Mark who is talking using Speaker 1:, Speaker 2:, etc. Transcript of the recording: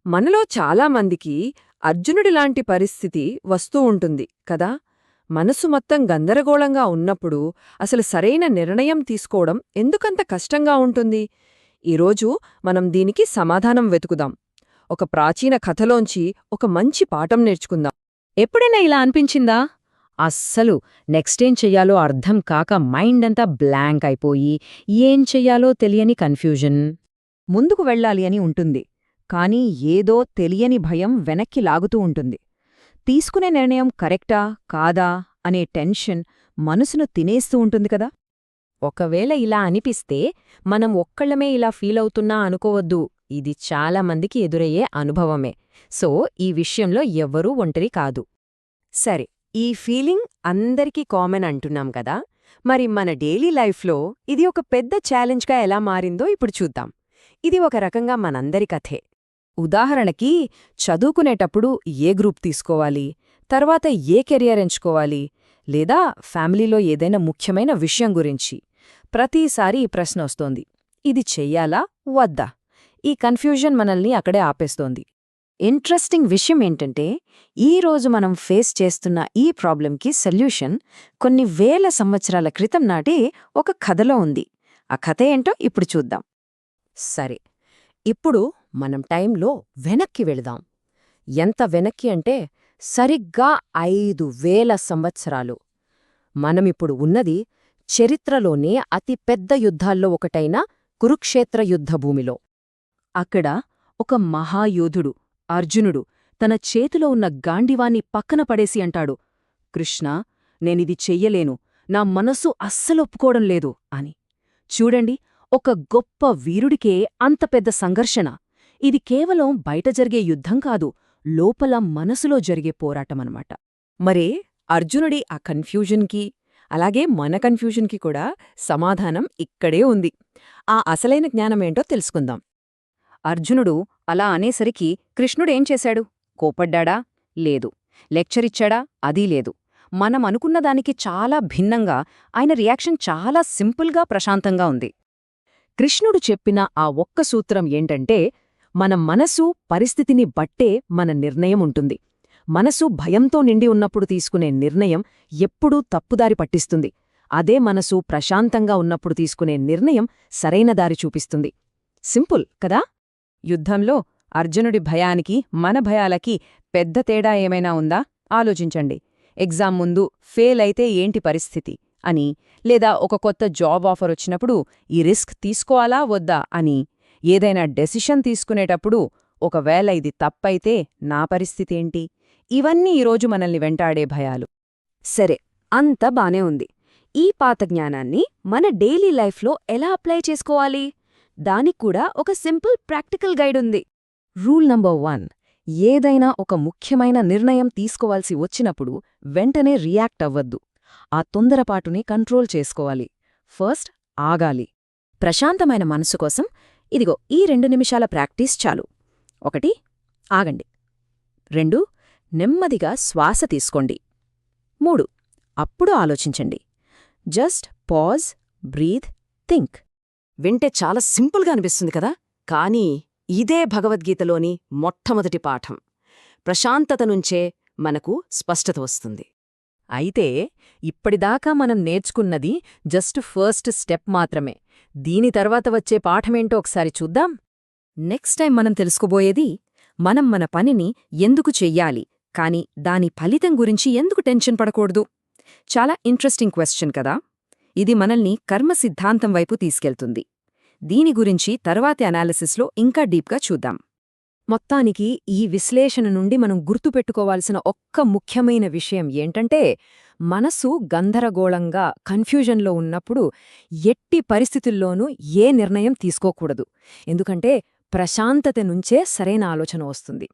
Speaker 1: మనలో చాలామందికి అర్జునుడిలాంటి పరిస్థితి వస్తూ ఉంటుంది కదా. మనసు మొత్తం గందరగోళంగా ఉన్నప్పుడు అసలు సరైన నిర్ణయం తీసుకోవడం ఎందుకంత కష్టంగా ఉంటుంది? ఈరోజు మనం దీనికి సమాధానం వెతుకుదాం. ఒక ప్రాచీన కథలోంచి ఒక మంచి పాఠం నేర్చుకుందాం.
Speaker 2: ఎప్పుడైనా ఇలా అనిపించిందా? అస్సలు నెక్స్టేం చెయ్యాలో అర్థం కాక మైండ్ అంతా బ్లాంక్ అయిపోయి ఏం చెయ్యాలో తెలియని కన్ఫ్యూజన్.
Speaker 3: ముందుకు వెళ్ళాలి అని ఉంటుంది, కానీ ఏదో తెలియని భయం వెనక్కి లాగుతూ ఉంటుంది. తీసుకునే నిర్ణయం కరెక్టా కాదా అనే టెన్షన్ మనసును తినేస్తూ ఉంటుంది కదా.
Speaker 2: ఒకవేళ ఇలా అనిపిస్తే మనం ఒక్కళ్ళమే ఇలా ఫీలవుతున్నా అనుకోవద్దు. ఇది చాలా మందికి ఎదురయ్యే అనుభవమే. సో ఈ విషయంలో ఎవ్వరూ ఒంటరి కాదు.
Speaker 1: సరే, ఈ ఫీలింగ్ అందరికీ కామన్ అంటున్నాం కదా. మరి మన డైలీ లైఫ్లో ఇది ఒక పెద్ద ఛాలెంజ్గా ఎలా మారిందో ఇప్పుడు చూద్దాం. ఇది ఒక రకంగా మనందరి కథే. ఉదాహరణకి, చదువుకునేటప్పుడు ఏ గ్రూప్ తీసుకోవాలి, తర్వాత ఏ కెరియర్ ఎంచుకోవాలి, లేదా ఫ్యామిలీలో ఏదైనా ముఖ్యమైన విషయం గురించి ప్రతిసారి ఈ ప్రశ్న వస్తోంది. ఇది చెయ్యాలా వద్దా? ఈ కన్ఫ్యూజన్ మనల్ని అక్కడే ఆపేస్తోంది. ఇంట్రెస్టింగ్ విషయం ఏంటంటే, ఈరోజు మనం ఫేస్ చేస్తున్న ఈ ప్రాబ్లంకి సొల్యూషన్ కొన్ని వేల సంవత్సరాల క్రితం నాటి ఒక కథలో ఉంది. ఆ కథ ఏంటో ఇప్పుడు చూద్దాం. సరే, ఇప్పుడు మనం టైంలో వెనక్కి వెళదాం. ఎంత వెనక్కి అంటే సరిగ్గా 5000 సంవత్సరాలు. మనమిప్పుడు ఉన్నది చరిత్రలోనే అతి పెద్ద యుద్ధాల్లో ఒకటైన కురుక్షేత్ర యుద్ధభూమిలో.
Speaker 3: అక్కడ ఒక మహాయోధుడు అర్జునుడు తన చేతిలో ఉన్న గాండివాన్ని పక్కన పడేసి అంటాడు, కృష్ణా, నేనిది చెయ్యలేను, నా మనస్సు అస్సలొప్పుకోవడం లేదు అని. చూడండి, ఒక గొప్ప వీరుడికే అంత పెద్ద సంఘర్షణ. ఇది కేవలం బయట జరిగే యుద్ధం కాదు, లోపల మనసులో జరిగే పోరాటమన్నమాట.
Speaker 1: మరే అర్జునుడి ఆ కన్ఫ్యూజన్కి, అలాగే మన కన్ఫ్యూజన్కి కూడా సమాధానం ఇక్కడే ఉంది. ఆ అసలైన జ్ఞానమేంటో తెలుసుకుందాం.
Speaker 3: అర్జునుడు అలా అనేసరికి కృష్ణుడేం చేశాడు? కోపడ్డాడా? లేదు. లెక్చరిచ్చాడా? అదీ లేదు. మనం అనుకున్నదానికి చాలా భిన్నంగా ఆయన రియాక్షన్ చాలా సింపుల్గా, ప్రశాంతంగా ఉంది. కృష్ణుడు చెప్పిన ఆ ఒక్క సూత్రం ఏంటంటే, మన మనసు పరిస్థితిని బట్టే మన నిర్ణయం ఉంటుంది. మనసు భయంతో నిండి ఉన్నప్పుడు తీసుకునే నిర్ణయం ఎప్పుడూ తప్పుదారి పట్టిస్తుంది. అదే మనసు ప్రశాంతంగా ఉన్నప్పుడు తీసుకునే నిర్ణయం సరైన దారి చూపిస్తుంది. సింపుల్ కదా. యుద్ధంలో అర్జునుడి భయానికి మన భయాలకి పెద్ద తేడా ఏమైనా ఉందా? ఆలోచించండి. ఎగ్జామ్ ముందు ఫెయిల్ అయితే ఏంటి పరిస్థితి అని, లేదా ఒక కొత్త జాబ్ ఆఫర్ వచ్చినప్పుడు ఈ రిస్క్ తీసుకోవాలా వద్దా అని, ఏదైనా డెసిషన్ తీసుకునేటప్పుడు ఒకవేళ ఇది తప్పైతే నా పరిస్థితేంటి? ఇవన్నీ ఈరోజు మనల్ని వెంటాడే భయాలు.
Speaker 1: సరే, అంతా బానే ఉంది. ఈ పాత జ్ఞానాన్ని మన డైలీ లైఫ్లో ఎలా అప్లై చేసుకోవాలి? దానిక్కూడా ఒక సింపుల్ ప్రాక్టికల్ గైడ్ ఉంది.
Speaker 3: రూల్ నంబర్ 1: ఏదైనా ఒక ముఖ్యమైన నిర్ణయం తీసుకోవాల్సి వచ్చినప్పుడు వెంటనే రియాక్ట్ అవ్వద్దు. ఆ తొందరపాటుని కంట్రోల్ చేసుకోవాలి. ఫస్ట్ ఆగాలి.
Speaker 2: ప్రశాంతమైన మనసు కోసం ఇదిగో ఈ 2 నిమిషాల ప్రాక్టీస్ చాలు. 1 ఆగండి. 2 నెమ్మదిగా శ్వాస తీసుకోండి. 3 అప్పుడు ఆలోచించండి. Just pause, breathe, think.
Speaker 1: వింటే చాలా సింపుల్గా అనిపిస్తుంది కదా, కానీ ఇదే భగవద్గీతలోని మొట్టమొదటి పాఠం. ప్రశాంతత నుంచే మనకు స్పష్టత వస్తుంది.
Speaker 2: అయితే ఇప్పటిదాకా మనం నేర్చుకున్నది జస్ట్ ఫస్ట్ స్టెప్ మాత్రమే. దీని తర్వాత వచ్చే పాఠమేంటో ఒకసారి చూద్దాం. నెక్స్ట్ టైం మనం తెలుసుకోబోయేది, మనం మన పనిని ఎందుకు చెయ్యాలి, కాని దాని ఫలితం గురించి ఎందుకు టెన్షన్ పడకూడదు. చాలా ఇంట్రెస్టింగ్ క్వశ్చన్ కదా. ఇది మనల్ని కర్మ సిద్ధాంతం వైపు తీసుకెళ్తుంది. దీని గురించి తర్వాతి అనాలిసిస్లో ఇంకా డీప్గా చూద్దాం. మొత్తానికి ఈ విశ్లేషణ నుండి మనం గుర్తుపెట్టుకోవాల్సిన ఒక్క ముఖ్యమైన విషయం ఏంటంటే, మనసు గందరగోళంగా, కన్ఫ్యూజన్లో ఉన్నప్పుడు ఎట్టి పరిస్థితుల్లోనూ ఏ నిర్ణయం తీసుకోకూడదు. ఎందుకంటే ప్రశాంతత నుంచే సరైన ఆలోచన వస్తుంది.